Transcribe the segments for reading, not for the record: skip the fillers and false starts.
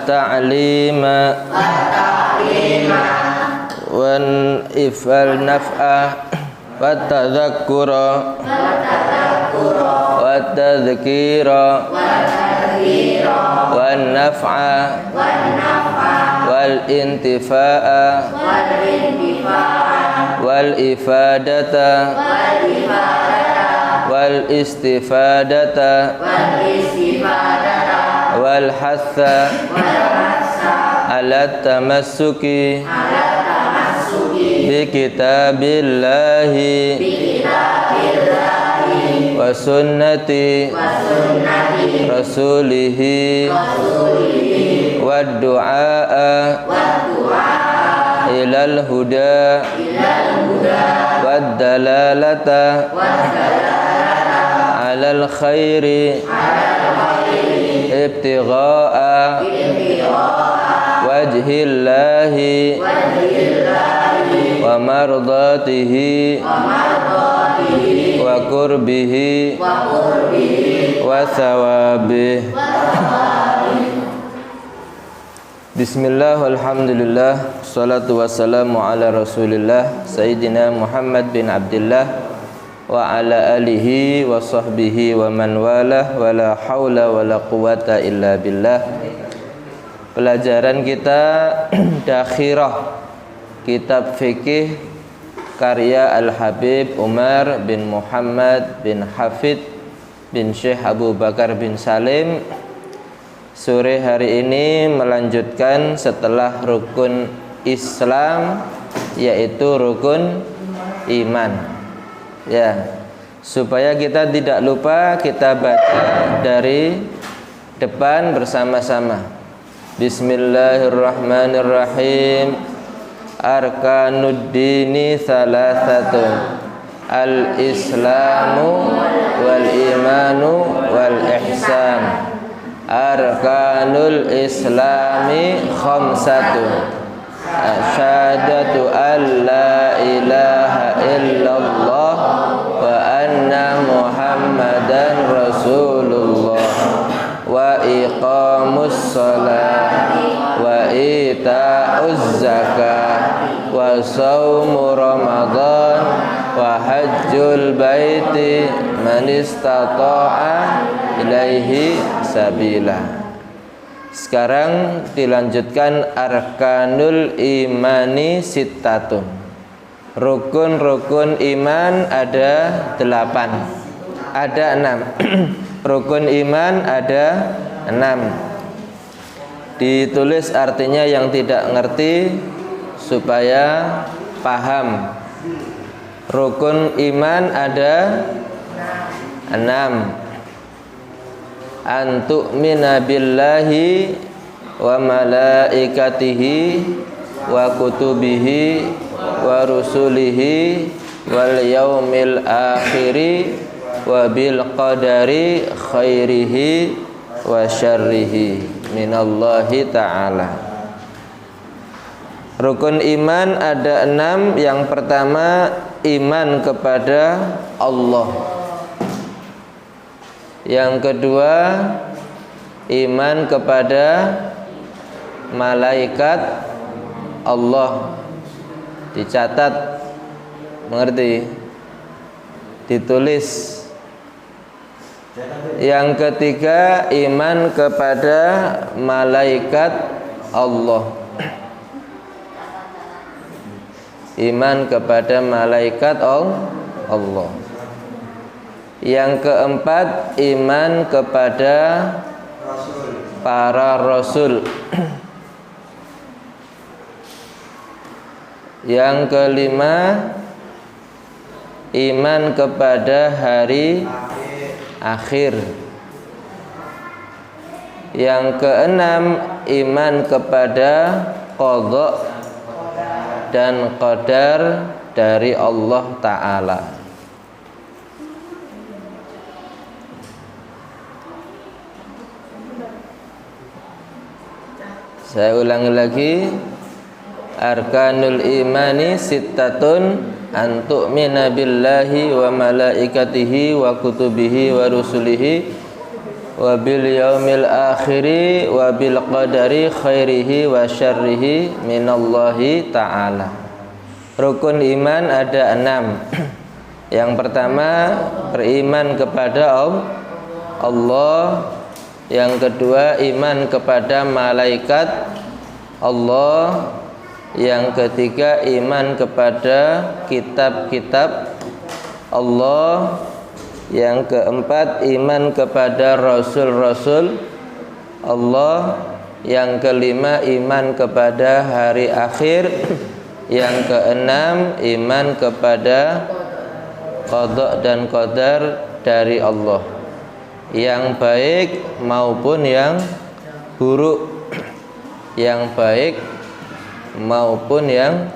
ta'lima wan ifal naf'a wa tadhakkura wa tadhkira wan naf'a wal intifa'a wal ifadata wal istifadata wal hatha ala tamassuki bi kitabillahi wa sunnati rasulihi wa du'a ilal huda wa dalalata alal khairi ibtigha'a wajhillahi wa mardatihi wa qurbihi wa thawabih. Bismillah, alhamdulillah, salatu wassalamu ala rasulillah Sayyidina Muhammad bin Abdullah wa ala alihi wa sahbihi wa man walah wa la hawla wa la quwata illa billah. Pelajaran kita Dakhirah, kitab fikih karya Al-Habib Umar bin Muhammad bin Hafid bin Syekh Abu Bakar bin Salim. Sore hari ini melanjutkan setelah rukun Islam, yaitu rukun iman. Ya, supaya kita tidak lupa, kita baca dari depan bersama-sama. Bismillahirrahmanirrahim. Arkanuddini salasatun, al-islamu wal imanu wal ihsan. Arkanul islami khamsatun, asyhadu an la ilaha illallah wa anna muhammadan rasulullah wa iqamus shalah wa ita'uz zakah wa shaumu ramadan wa hajjul baiti man istata'a ilaihi sabila. Sekarang dilanjutkan arkanul imani sittatun. Rukun-rukun iman ada 8. Ada 6. Rukun iman ada 6. Ditulis artinya yang tidak ngerti supaya paham. Rukun iman ada 6. An tu'mina billahi wa malaikatihi wa kutubihi wa rusulihi wal yaumil akhiri wa bil qadari khairihi wa syarrihi minallahi ta'ala. Rukun iman ada 6. Yang pertama, iman kepada Allah. Yang kedua, iman kepada malaikat Allah. Dicatat, mengerti? Ditulis. Yang ketiga, iman kepada malaikat Allah. Iman kepada malaikat Allah. Yang keempat, iman kepada para rasul. Yang kelima, iman kepada hari akhir. Yang keenam, iman kepada qadha dan qadar dari Allah Ta'ala. Saya ulangi lagi. Arkanul imani sittatun, an tu'mina billahi wa malaikatihi wa kutubihi wa rusulihi wa bil yaumil akhiri wa bil qadari khairihi wa syarrihi minallahi ta'ala. Rukun iman ada 6. Yang pertama, beriman kepada Allah. Yang kedua, iman kepada malaikat Allah. Yang ketiga, iman kepada kitab-kitab Allah. Yang keempat, iman kepada rasul-rasul Allah. Yang kelima, iman kepada hari akhir. Yang keenam, iman kepada qada dan qadar dari Allah, yang baik maupun yang buruk, yang baik maupun yang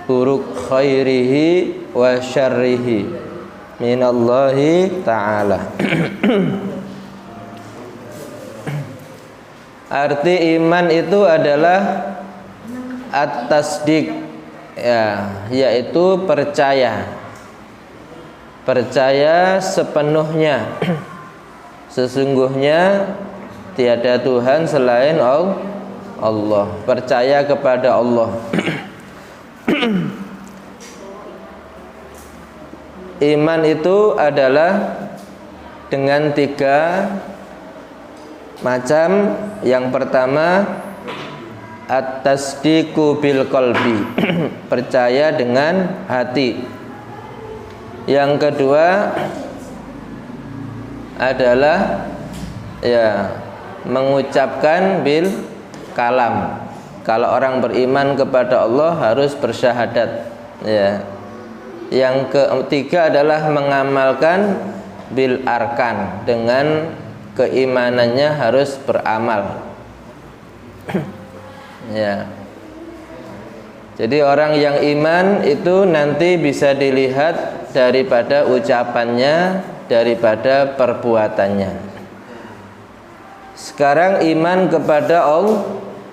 buruk, khairihi wa syarrihi minallahi ta'ala. Arti iman itu adalah at-tasdiq, ya, yaitu percaya. Percaya sepenuhnya sesungguhnya tiada Tuhan selain Allah. Percaya kepada Allah. Iman itu adalah dengan 3 macam. Yang pertama, at-tasdiqu bil qalbi, percaya dengan hati. Yang kedua adalah mengucapkan bil kalam. Kalau orang beriman kepada Allah harus bersyahadat, ya. Yang ketiga adalah mengamalkan bil arkan, dengan keimanannya harus beramal. Ya. Jadi orang yang iman itu nanti bisa dilihat daripada ucapannya, daripada perbuatannya. Sekarang iman kepada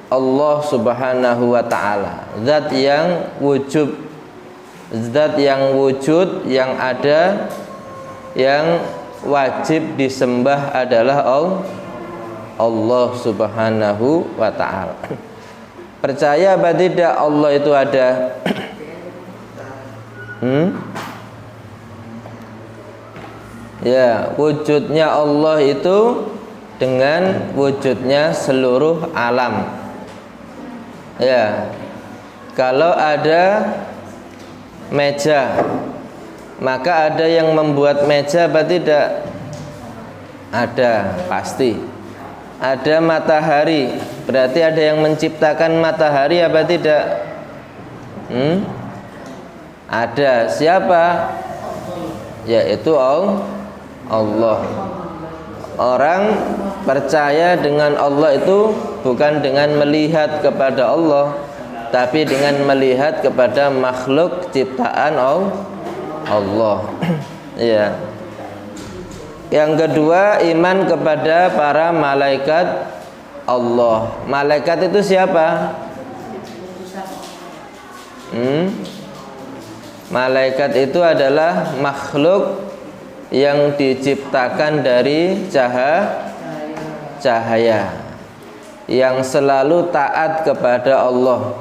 Allah Subhanahu wa ta'ala, zat yang wujud, zat yang wujud, yang ada, yang wajib disembah adalah Allah Subhanahu wa ta'ala. Percaya apa tidak Allah itu ada? Ya, wujudnya Allah itu dengan wujudnya seluruh alam. Ya, kalau ada meja, maka ada yang membuat meja apa tidak? Ada, pasti. Ada matahari, berarti ada yang menciptakan matahari apa tidak? Ada. Siapa? Yaitu Allah. Orang percaya dengan Allah itu bukan dengan melihat kepada Allah, tapi dengan melihat kepada makhluk ciptaan Allah. Ya. Yang kedua, iman kepada para malaikat Allah. Malaikat itu siapa? Malaikat itu adalah makhluk yang diciptakan dari cahaya, yang selalu taat kepada Allah,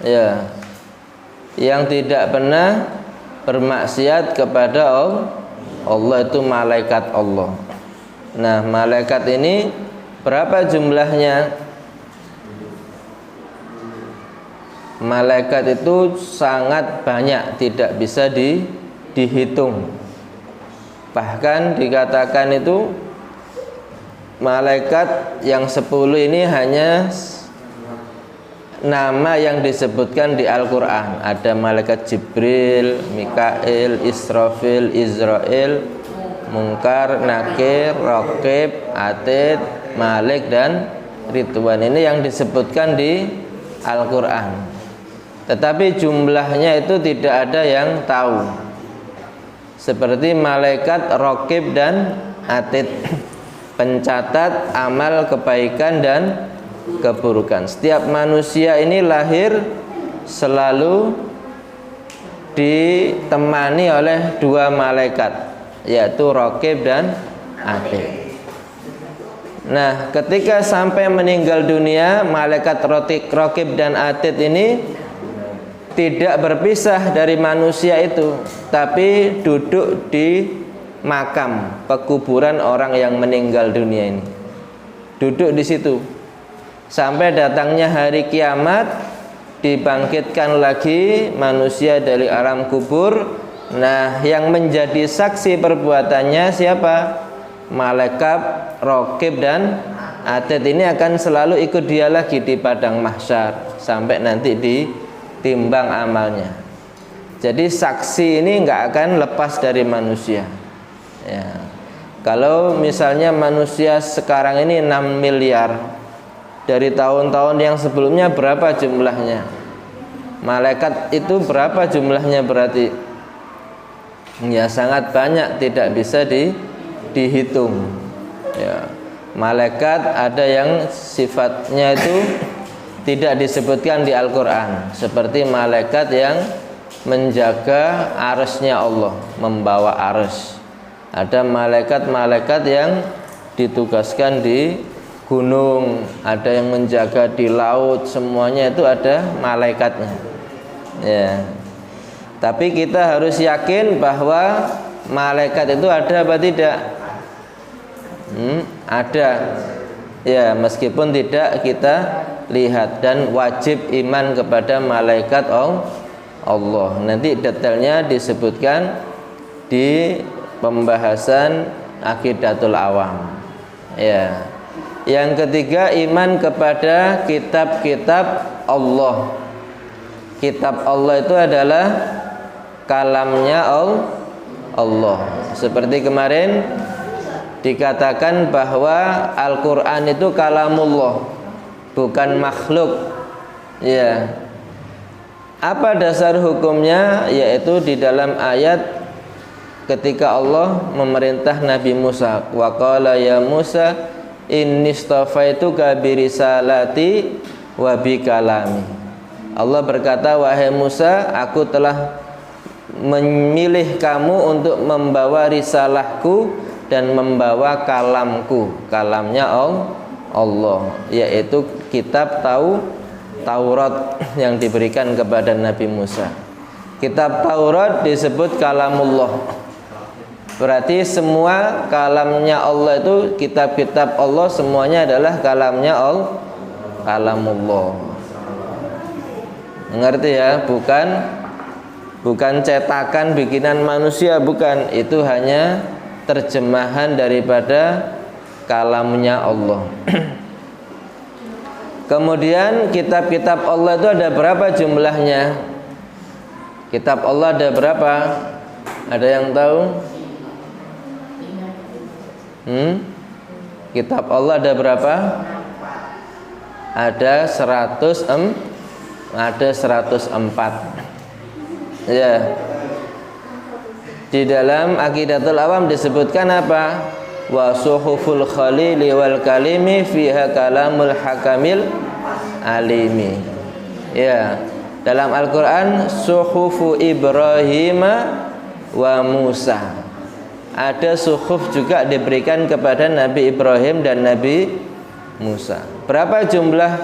ya, yang tidak pernah bermaksiat kepada Allah, itu malaikat Allah. Nah, malaikat ini berapa jumlahnya? Malaikat itu sangat banyak, tidak bisa dihitung. Bahkan dikatakan itu malaikat yang 10 ini hanya nama yang disebutkan di Al-Quran. Ada malaikat Jibril, Mikail, Israfil, Izrail, Munkar, Nakir, Raqib, Atid, Malik, dan Ridwan. Ini yang disebutkan di Al-Quran. Tetapi jumlahnya itu tidak ada yang tahu. Seperti malaikat Raqib dan Atid, pencatat amal kebaikan dan keburukan. Setiap manusia ini lahir selalu ditemani oleh 2 malaikat, yaitu Raqib dan Atid. Nah, ketika sampai meninggal dunia, malaikat Raqib dan Atid ini tidak berpisah dari manusia itu, tapi duduk di makam pekuburan orang yang meninggal dunia ini. Duduk di situ sampai datangnya hari kiamat, dibangkitkan lagi manusia dari alam kubur. Nah, yang menjadi saksi perbuatannya siapa? Malaikat Raqib dan Atid ini akan selalu ikut dia lagi di padang mahsyar sampai nanti ditimbang amalnya. Jadi saksi ini nggak akan lepas dari manusia. Ya. Kalau misalnya manusia sekarang ini 6 miliar, dari tahun-tahun yang sebelumnya berapa jumlahnya? Malaikat itu berapa jumlahnya berarti? Ya sangat banyak, tidak bisa dihitung. Ya. Malaikat ada yang sifatnya itu tidak disebutkan di Al-Quran, seperti malaikat yang menjaga arsy-Nya Allah, membawa arsy. Ada malaikat-malaikat yang ditugaskan di gunung, ada yang menjaga di laut, semuanya itu ada malaikatnya. Ya. Tapi kita harus yakin bahwa malaikat itu ada apa tidak? Ada. Ya, meskipun tidak kita lihat, dan wajib iman kepada malaikat Allah. Nanti detailnya disebutkan di pembahasan Aqidatul Awam. Ya. Yang ketiga, iman kepada kitab-kitab Allah. Kitab Allah itu adalah kalamnya Allah. Seperti kemarin dikatakan bahwa Al-Quran itu kalamullah, bukan makhluk. Ya. Apa dasar hukumnya? Yaitu di dalam ayat ketika Allah memerintah Nabi Musa, wa qala ya Musa inni istafaituka birisalati wa bikalami. Allah berkata, wahai Musa, aku telah memilih kamu untuk membawa risalahku dan membawa kalamku. Kalamnya Allah, yaitu kitab Taurat yang diberikan kepada Nabi Musa. Kitab Taurat disebut kalamullah. Berarti semua kalamnya Allah itu, kitab-kitab Allah semuanya adalah kalamnya kalamullah. Mengerti ya? Bukan cetakan bikinan manusia, bukan. Itu hanya terjemahan daripada kalamnya Allah. Kemudian kitab-kitab Allah itu ada berapa jumlahnya? Kitab Allah ada berapa? Ada yang tahu? Kitab Allah ada berapa? Ada 104. Ya. Di dalam Aqidatul Awam disebutkan apa? Wa suhuful khalili wal kalimi fiha kalamul hakamil alimi. Ya. Dalam Al-Quran suhufu Ibrahim wa Musa. Ada suhuf juga diberikan kepada Nabi Ibrahim dan Nabi Musa. Berapa jumlah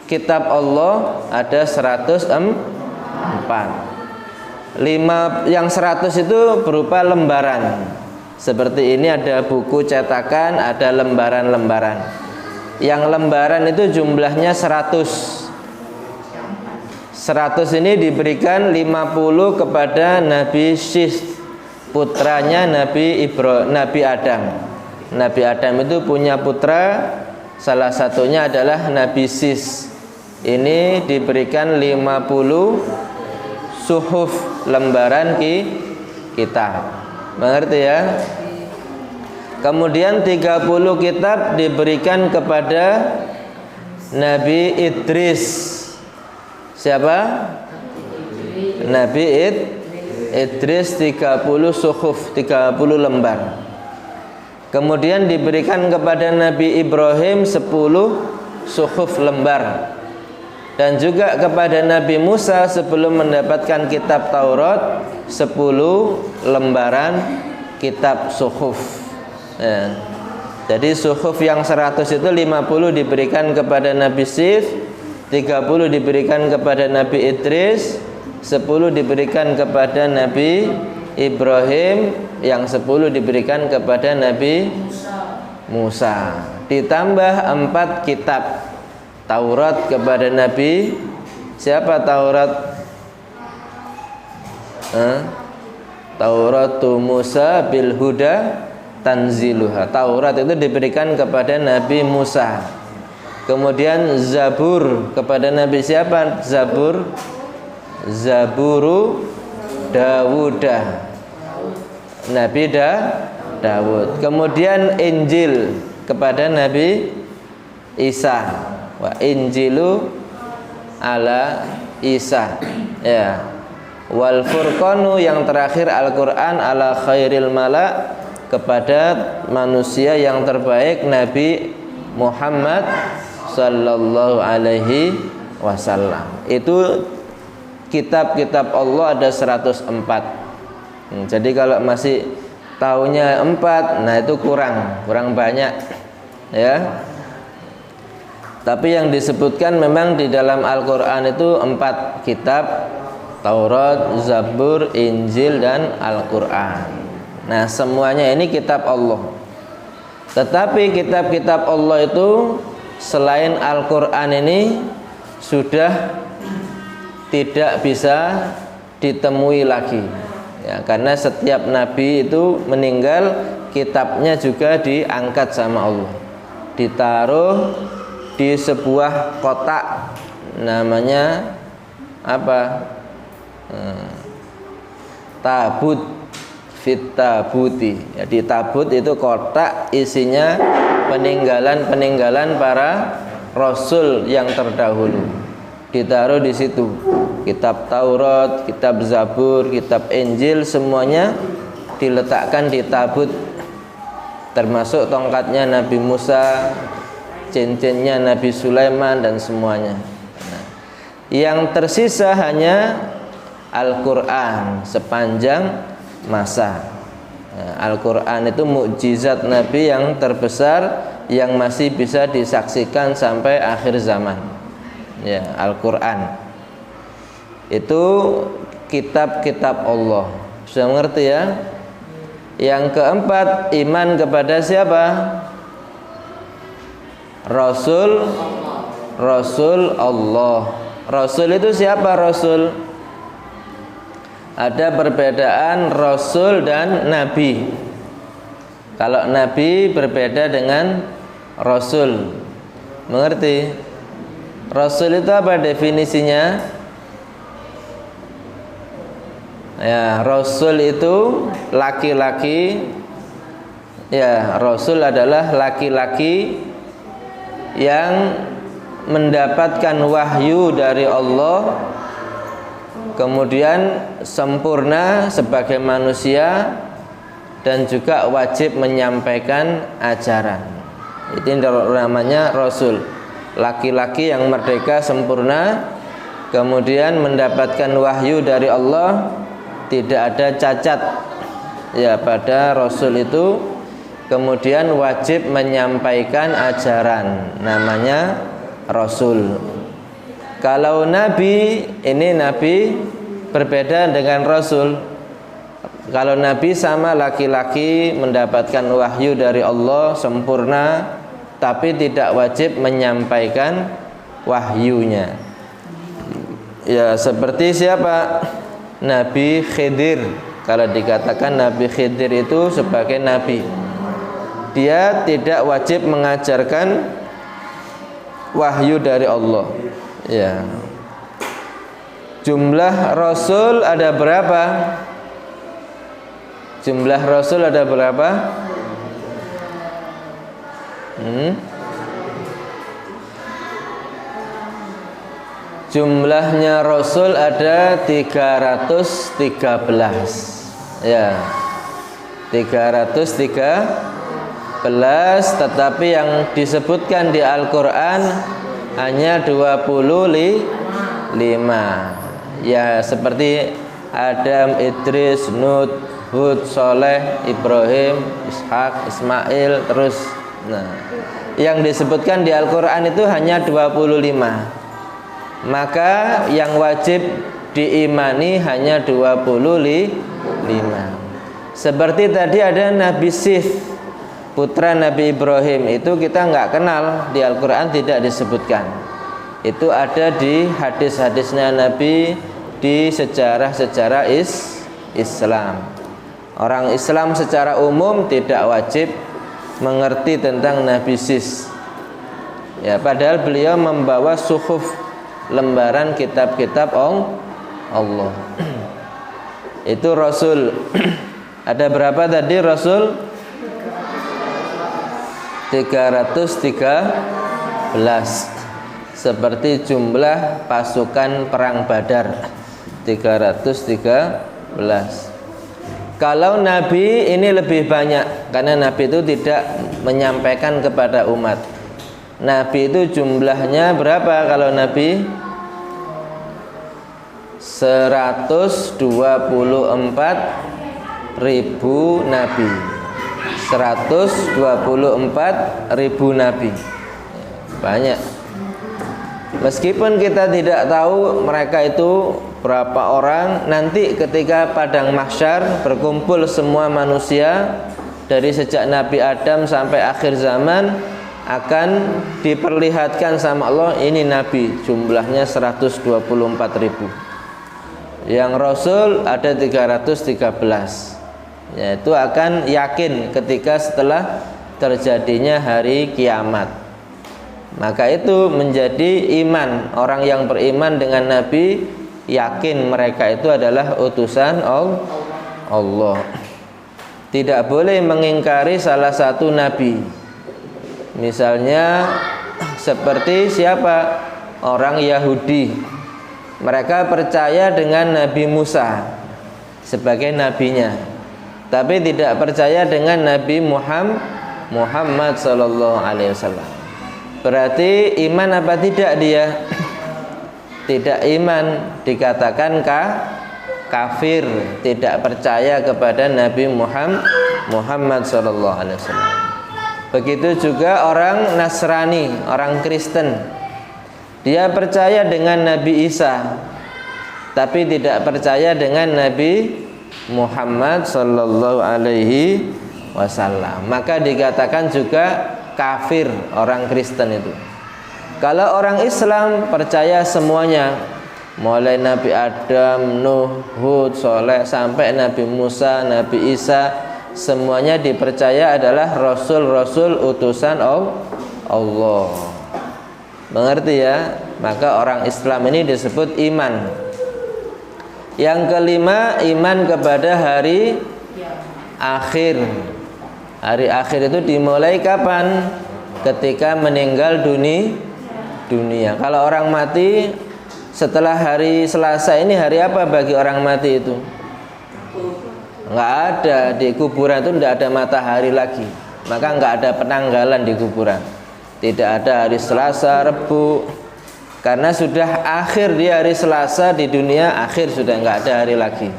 kitab Allah? Ada 104. Yang 100 itu berupa lembaran. Seperti ini ada buku cetakan, ada lembaran-lembaran. Yang lembaran itu jumlahnya 100. 100 ini diberikan 50 kepada Nabi Syith, putranya Nabi Adam. Nabi Adam itu punya putra, salah satunya adalah Nabi Syith. Ini diberikan 50 suhuf, lembaran kitab. Mengerti ya? Kemudian 30 kitab diberikan kepada Nabi Idris. Siapa? Nabi Idris 30 suhuf, 30 lembar. Kemudian diberikan kepada Nabi Ibrahim 10 suhuf lembar. Dan juga kepada Nabi Musa sebelum mendapatkan kitab Taurat 10 lembaran kitab suhuf. Ya. Jadi suhuf yang 100 itu 50 diberikan kepada Nabi Sif, 30 diberikan kepada Nabi Idris, 10 diberikan kepada Nabi Ibrahim, yang 10 diberikan kepada Nabi Musa. Ditambah 4 kitab. Taurat kepada Nabi siapa Taurat? Tauratu Musa bil huda tanziluha. Taurat itu diberikan kepada Nabi Musa. Kemudian Zabur kepada Nabi siapa? Zaburu Dawudah, Nabi Dawud. Kemudian Injil kepada Nabi Isa. Wa Injilu ala Isa. Ya. Wal Furqanu yang terakhir Al-Qur'an ala khairil mala kepada manusia yang terbaik Nabi Muhammad sallallahu alaihi wasallam. Itu kitab-kitab Allah ada 104. Jadi kalau masih taunya 4, nah itu kurang banyak ya. Tapi yang disebutkan memang di dalam Al-Qur'an itu 4 kitab, Taurat, Zabur, Injil dan Al-Qur'an. Nah, semuanya ini kitab Allah. Tetapi kitab-kitab Allah itu selain Al-Qur'an ini sudah tidak bisa ditemui lagi. Ya, karena setiap nabi itu meninggal, kitabnya juga diangkat sama Allah. Ditaruh di sebuah kotak namanya apa? Tabut fitabuti. Jadi tabut itu kotak isinya peninggalan para rasul yang terdahulu. Ditaruh di situ. Kitab Taurat, kitab Zabur, kitab Injil semuanya diletakkan di tabut. Termasuk tongkatnya Nabi Musa, cincinnya Nabi Sulaiman dan semuanya. Nah, yang tersisa hanya Al-Qur'an sepanjang masa. Al-Qur'an itu mukjizat Nabi yang terbesar yang masih bisa disaksikan sampai akhir zaman. Ya, Al-Qur'an itu kitab-kitab Allah. Sudah mengerti ya? Yang keempat, iman kepada siapa? Rasul Allah. Rasul itu siapa Rasul? Ada perbedaan Rasul dan Nabi. Kalau Nabi berbeda dengan Rasul. Mengerti? Rasul itu apa definisinya? Ya, Rasul itu laki-laki. Ya, Rasul adalah laki-laki yang mendapatkan wahyu dari Allah, kemudian sempurna sebagai manusia dan juga wajib menyampaikan ajaran. Itu namanya Rasul. Laki-laki yang merdeka sempurna, kemudian mendapatkan wahyu dari Allah, tidak ada cacat ya pada Rasul itu, kemudian wajib menyampaikan ajaran, namanya Rasul. Kalau Nabi, ini Nabi berbeda dengan Rasul. Kalau Nabi sama laki-laki mendapatkan wahyu dari Allah sempurna, tapi tidak wajib menyampaikan wahyunya. Ya, seperti siapa? Nabi Khidir. Kalau dikatakan Nabi Khidir itu sebagai nabi, dia tidak wajib mengajarkan wahyu dari Allah. Ya. Jumlah Rasul ada berapa? Jumlah Rasul ada berapa? Jumlahnya Rasul ada 313. Ya. 313, tetapi yang disebutkan di Al-Qur'an hanya 25. Ya, seperti Adam, Idris, Nuh, Hud, Soleh, Ibrahim, Ishak, Ismail, terus Nah, yang disebutkan di Al-Quran itu hanya 25. Maka yang wajib diimani hanya 25. Seperti tadi ada Nabi Sif, putra Nabi Ibrahim, itu kita nggak kenal, di Al-Quran tidak disebutkan. Itu ada di hadis-hadisnya Nabi, di sejarah-sejarah Islam. Orang Islam secara umum tidak wajib mengerti tentang Nabi Sis. Ya, padahal beliau membawa suhuf, lembaran kitab-kitab Allah. Itu Rasul. Ada berapa tadi Rasul? 313. Seperti jumlah pasukan perang Badar, 313. Kalau Nabi ini lebih banyak, karena Nabi itu tidak menyampaikan kepada umat. Nabi itu jumlahnya berapa kalau Nabi? 124.000 Nabi. 124.000 Nabi. Banyak. Meskipun kita tidak tahu mereka itu berapa orang, nanti ketika padang mahsyar berkumpul semua manusia dari sejak Nabi Adam sampai akhir zaman, akan diperlihatkan sama Allah, ini Nabi jumlahnya 124.000. Yang Rasul ada 313. Yaitu akan yakin ketika setelah terjadinya hari kiamat. Maka itu menjadi iman. Orang yang beriman dengan Nabi yakin mereka itu adalah utusan Allah. Tidak boleh mengingkari salah satu Nabi. Misalnya seperti siapa? Orang Yahudi. Mereka percaya dengan Nabi Musa sebagai nabinya, tapi tidak percaya dengan Nabi Muhammad sallallahu alaihi wasallam. Berarti iman apa tidak dia? Tidak iman, dikatakan kafir, tidak percaya kepada Nabi Muhammad sallallahu alaihi wasallam. Begitu juga orang Nasrani, orang Kristen. Dia percaya dengan Nabi Isa, tapi tidak percaya dengan Nabi Muhammad sallallahu alaihi wasallam. Maka dikatakan juga kafir orang Kristen itu. Kalau orang Islam percaya semuanya, mulai Nabi Adam, Nuh, Hud, Soleh sampai Nabi Musa, Nabi Isa, semuanya dipercaya adalah rasul-rasul utusan Allah. Mengerti ya? Maka orang Islam ini disebut iman. Yang kelima, iman kepada hari akhir. Hari akhir itu dimulai kapan? Ketika meninggal dunia. Kalau orang mati setelah hari Selasa ini, hari apa bagi orang mati itu? Enggak ada, di kuburan itu enggak ada matahari lagi. Maka enggak ada penanggalan di kuburan. Tidak ada hari Selasa, Rebu. Karena sudah akhir di hari Selasa di dunia, akhir sudah enggak ada hari lagi.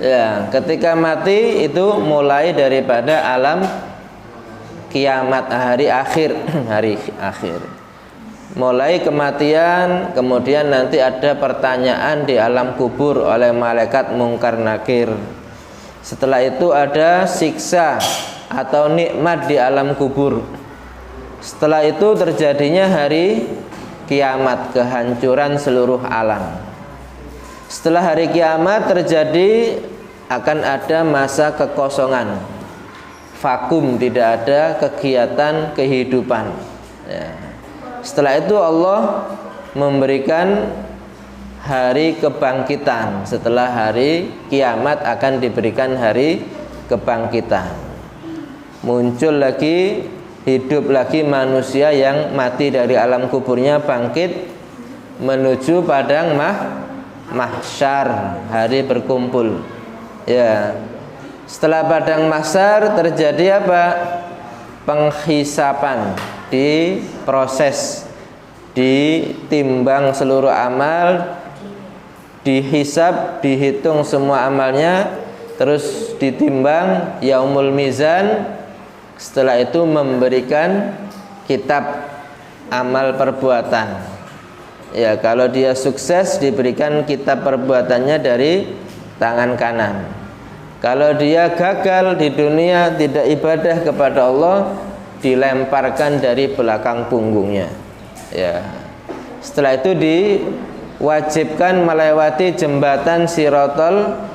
Ya, ketika mati itu mulai daripada alam kiamat, hari akhir, hari akhir. Mulai kematian, kemudian nanti ada pertanyaan di alam kubur oleh malaikat Mungkar Nakir. Setelah itu ada siksa atau nikmat di alam kubur. Setelah itu terjadinya hari kiamat, kehancuran seluruh alam. Setelah hari kiamat terjadi, akan ada masa kekosongan, vakum, tidak ada kegiatan kehidupan ya. Setelah itu Allah memberikan hari kebangkitan. Setelah hari kiamat akan diberikan hari kebangkitan. Muncul lagi, hidup lagi manusia yang mati dari alam kuburnya, bangkit menuju padang mahsyar, hari berkumpul. Ya. Setelah padang mahsyar terjadi apa? Penghisapan, diproses, ditimbang seluruh amal, dihisab, dihitung semua amalnya, terus ditimbang, yaumul mizan. Setelah itu memberikan kitab amal perbuatan. Ya, kalau dia sukses diberikan kitab perbuatannya dari tangan kanan. Kalau dia gagal di dunia, tidak ibadah kepada Allah, dilemparkan dari belakang punggungnya. Ya. Setelah itu diwajibkan melewati jembatan Shiratal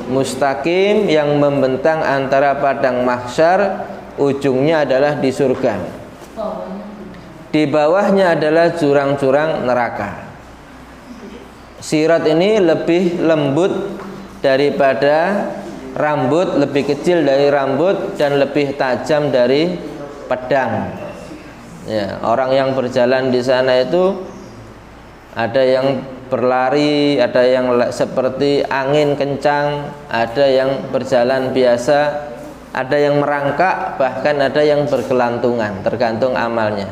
Mustaqim yang membentang antara padang mahsyar, ujungnya adalah di surga. Di bawahnya adalah jurang-jurang neraka. Sirat ini lebih lembut daripada rambut, lebih kecil dari rambut, dan lebih tajam dari pedang. Ya, orang yang berjalan di sana itu ada yang berlari, ada yang seperti angin kencang, ada yang berjalan biasa, ada yang merangkak, bahkan ada yang bergelantungan, tergantung amalnya.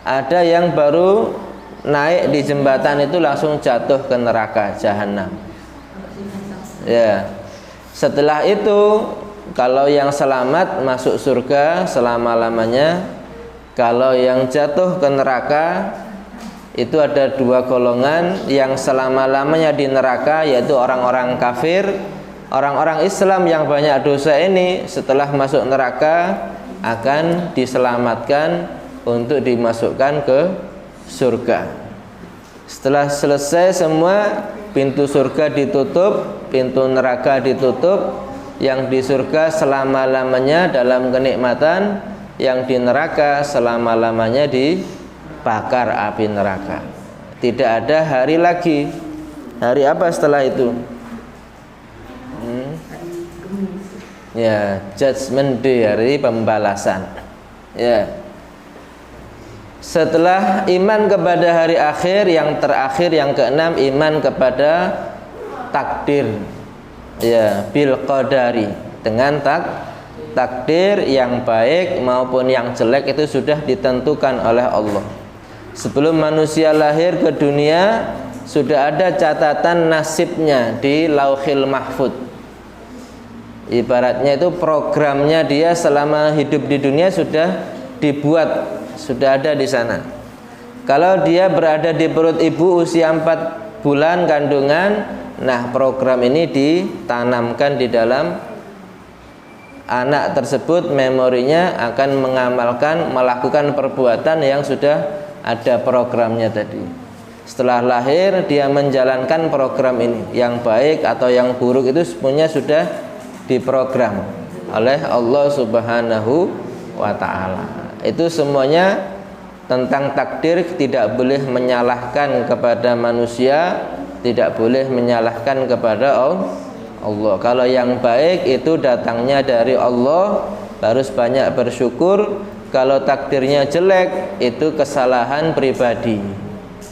Ada yang baru naik di jembatan itu langsung jatuh ke neraka jahanam. Ya. Setelah itu kalau yang selamat masuk surga selama-lamanya. Kalau yang jatuh ke neraka itu ada dua golongan, yang selama-lamanya di neraka yaitu orang-orang kafir. Orang-orang Islam yang banyak dosa ini setelah masuk neraka akan diselamatkan untuk dimasukkan ke surga. Setelah selesai semua, pintu surga ditutup, pintu neraka ditutup. Yang di surga selama-lamanya dalam kenikmatan, yang di neraka selama-lamanya dibakar api neraka. Tidak ada hari lagi. Hari apa setelah itu? Ya, judgment day, hari pembalasan. Ya. Setelah iman kepada hari akhir, yang terakhir, yang keenam, iman kepada takdir. Ya, bil qadari, dengan takdir yang baik maupun yang jelek itu sudah ditentukan oleh Allah. Sebelum manusia lahir ke dunia sudah ada catatan nasibnya di Lauhil Mahfuz. Ibaratnya itu programnya dia selama hidup di dunia sudah dibuat, sudah ada di sana. Kalau dia berada di perut ibu usia 4 bulan kandungan, nah program ini ditanamkan di dalam anak tersebut, memorinya akan mengamalkan, melakukan perbuatan yang sudah ada programnya tadi. Setelah lahir dia menjalankan program ini, yang baik atau yang buruk itu semuanya sudah diprogram oleh Allah Subhanahu wa ta'ala. Itu semuanya tentang takdir, tidak boleh menyalahkan kepada manusia, tidak boleh menyalahkan kepada Allah. Kalau yang baik itu datangnya dari Allah, harus banyak bersyukur. Kalau takdirnya jelek itu kesalahan pribadi,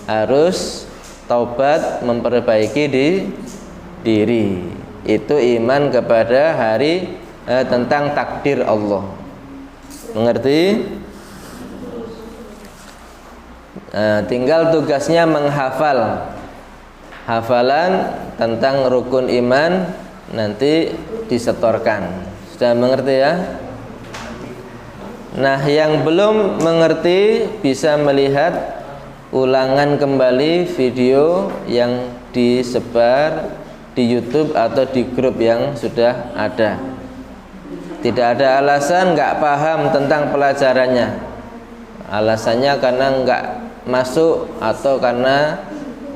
harus taubat, memperbaiki diri. Itu iman kepada hari tentang takdir Allah. Mengerti? Tinggal tugasnya menghafal hafalan tentang rukun iman, nanti disetorkan. Sudah mengerti ya? Nah, yang belum mengerti bisa melihat ulangan kembali video yang disebar di YouTube atau di grup yang sudah ada. Tidak ada alasan nggak paham tentang pelajarannya. Alasannya karena nggak masuk atau karena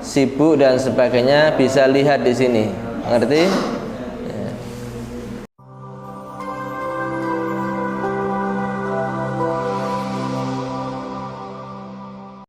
sibuk dan sebagainya, bisa lihat di sini. Ngerti?